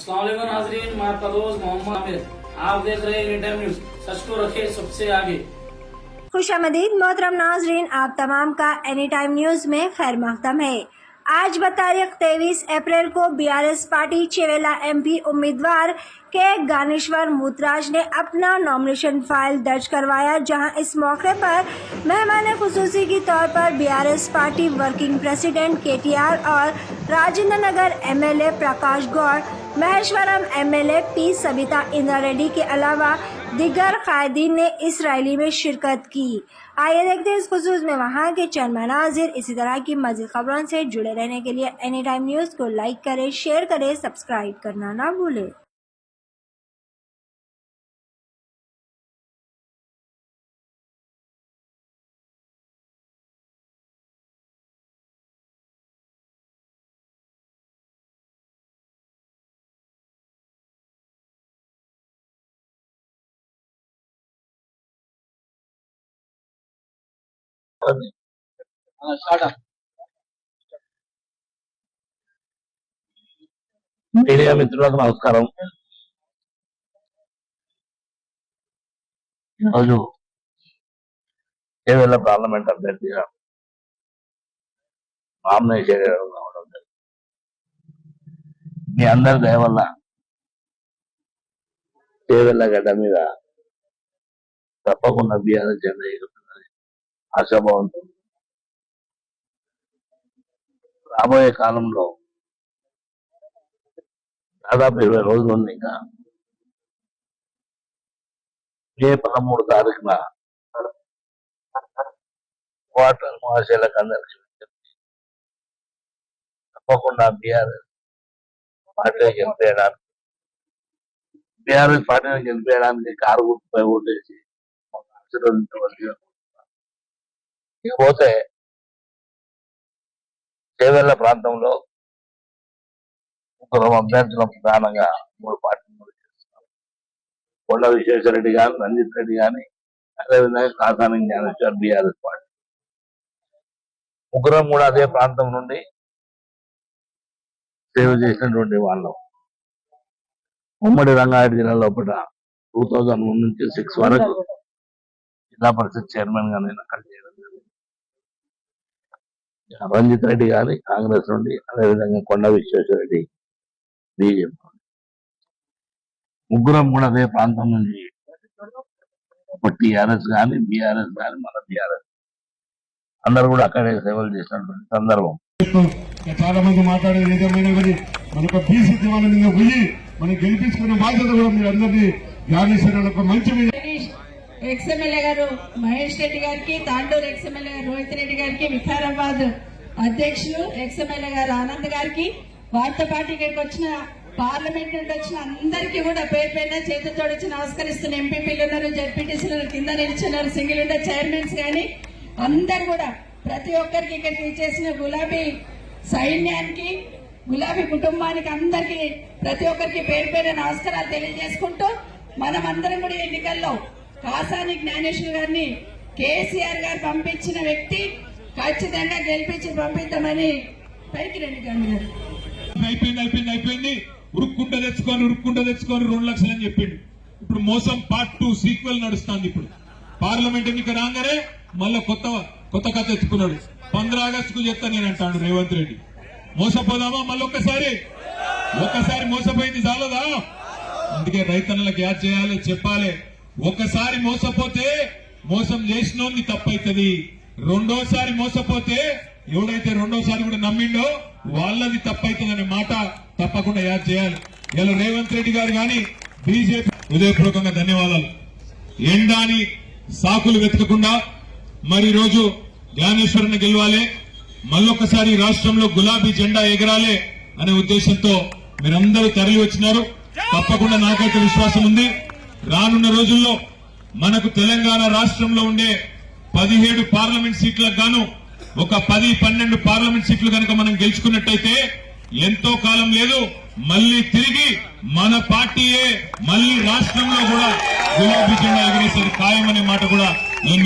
अस्सलाम वालेकुम नाज़रीन, मैं आपका दोस्त मोहम्मद आमिर। आप देख रहे हैं एनी टाइम न्यूज। सच को रखे सबसे आगे। खुशामदीद मोहतरम नाजरीन, आप तमाम का एनी टाइम न्यूज में खैर मकदम है। आज बतारीख 23 अप्रैल को बीआरएस पार्टी चेवेला एमपी उम्मीदवार के गानेश्वर मूतराज ने अपना नॉमिनेशन फाइल दर्ज करवाया, जहां इस मौके पर मेहमान खुसूसी के तौर पर BRS party working president KTR और राजेंद्र नगर एमएलए प्रकाश गौड़, महेश्वरम एमएलए पी सविता इंदिरा रेड्डी के अलावा दिगर कायदीन ने इस रैली में शिरकत की। आइए देखते हैं इस खुसूस में वहां के चंद मनाजिर। इसी तरह की मज़ीद खबरों से जुड़े रहने के लिए एनी टाइम न्यूज़ को लाइक करें, शेयर करें, सब्सक्राइब करना ना भूलें। మీడియా మిత్రులకు నమస్కారం. ఈరోజు కేవలం పార్లమెంట్ అభ్యర్థిగా నామినేషన్ రావడం జరిగింది. మీ అందరి దయ వల్ల కేవల గడ్డ మీద తప్పకుండా బీఆర్ఎస్ జెండా ఎగురుతుందని ఆశాభావంతో రాబోయే కాలంలో దాదాపు 20 రోజులు ఉంది. ఇంకా మే 13 తారీఖున క్వార్టర్ మహాశైలకు అందరికీ తప్పకుండా బీఆర్ఎస్ పార్టీని గెలిపేయడానికి కారు గుర్తుపై ఓటేసి ఆశీర్వదించవలసిగా. ఇకపోతే చేవెళ్ల ప్రాంతంలో ముగ్గురు అభ్యర్థుల ప్రధానంగా 3 పార్టీలు చేస్తున్నారు. కొండ విశ్వేశ్వరరెడ్డి గాని, రంజిత్ రెడ్డి గాని, అదేవిధంగా కాసాని జ్ఞానేశ్వర్ బీఆర్ఎస్ పార్టీ. ముగ్గురం కూడా అదే ప్రాంతం నుండి సేవ చేసినటువంటి వాళ్ళం. ఉమ్మడి రంగారెడ్డి జిల్లా లోపల 2001 నుంచి 6 వరకు జిల్లా పరిషత్ చైర్మన్ గా నేను అక్కడ చేయడం జరిగింది. రంజిత్ రెడ్డి గాని కాంగ్రెస్ నుండి, అదేవిధంగా కొండ విశ్వేశ్వరరెడ్డి బీజేపీ. ముగ్గురం కూడా అదే ప్రాంతం నుంచి టీఆర్ఎస్ కానీ, బీఆర్ఎస్ కానీ, మన బీఆర్ఎస్ అందరూ కూడా అక్కడే సేవలు చేసినటువంటి సందర్భం. చాలా మంది మాట్లాడేది ఏదేమైనా కానీ మనకు బీసీ దివాణంగా పోయి మనం గెలిపించుకునే బాధ్యత కూడా మీరు అందరినీ జ్ఞానేశ్వరులకు మంచి ఎక్స్ఎమ్మెల్యే గారు మహేష్ రెడ్డి గారికి, తాండూరు ఎక్స్ఎమ్మెల్యే గారు రోహిత్ రెడ్డి గారికి, వికారాబాద్ అధ్యక్షులు ఎక్స్ఎమ్మెల్యే గారు ఆనంద్ గారికి, వార్తా పార్టీ ఇక్కడికి వచ్చిన పార్లమెంట్ నుండి వచ్చిన అందరికీ కూడా పేరు పైన చేతితోడొచ్చి నమస్కరిస్తున్న ఎంపీపీలు ఉన్నారు, జడ్పీటీసీలు కింద నిలిచున్నారు, సింగిల్ విండో చైర్మన్స్ కానీ అందరు కూడా ప్రతి ఒక్కరికి ఇక్కడికి చేసిన గులాబీ సైన్యానికి, గులాబీ కుటుంబానికి అందరికి ప్రతి ఒక్కరికి పేరు పేరు నమస్కారాలు తెలియజేసుకుంటూ మనం అందరం కూడా ఎన్నికల్లో కాసాని జ్ఞానేశ్వర్ గారిని కేసీఆర్ గారు పంపించిన వ్యక్తి ఖచ్చితంగా గెలిపించి పంపిద్దామని పైకి రండి గారు. అయిపోయింది ఉరుక్కుంట తెచ్చుకొని 2 లక్షలు అని చెప్పిండు. ఇప్పుడు మోసం పార్ట్ 2 సీక్వెల్ నడుస్తుంది. ఇప్పుడు పార్లమెంట్ ఎన్నిక రాగానే మళ్ళా కొత్త కథ ఎత్తుకున్నాడు. 15 ఆగస్టుకు చెప్తా నేను అంటాడు రేవంత్ రెడ్డి. మోసపోదామా మళ్ళీ ఒక్కసారి మోసపోయింది చాలదా? అందుకే రైతన్నలకు యాద్ చేయాలి, చెప్పాలి. ఒకసారి మోసపోతే మోసం చేసినోని తప్పైతుంది. రెండోసారి మోసపోతే ఎవడైతే రెండోసారి కూడా నమ్మిండో వాళ్ళది తప్పైతుందనే మాట తప్పకుండా యాద్ చేయాలి. ఇలా రేవంత్ రెడ్డి గారు కానీ బీజేపీ హృదయపూర్వకంగా ధన్యవాదాలు. ఎండాని సాకులు వెతకకుండా మరి రోజు జ్ఞానేశ్వరుని గెలవాలి, మళ్ళొక్కసారి రాష్ట్రంలో గులాబీ జెండా ఎగరాలి అనే ఉద్దేశంతో మీరందరూ తరలి వచ్చినారు. తప్పకుండా నాకైతే విశ్వాసం ఉంది, రానున్న రోజుల్లో మనకు తెలంగాణ రాష్ట్రంలో ఉండే 17 పార్లమెంట్ సీట్లకు గాను ఒక 10-12 పార్లమెంట్ సీట్లు కనుక మనం గెలుచుకున్నట్టయితే ఎంతో కాలం లేదు, మళ్ళీ తిరిగి మన పార్టీయే మళ్ళీ రాష్ట్రంలో కూడా గులాబీ జెండా ఎగరేసేది ఖాయమనే మాట కూడా నేను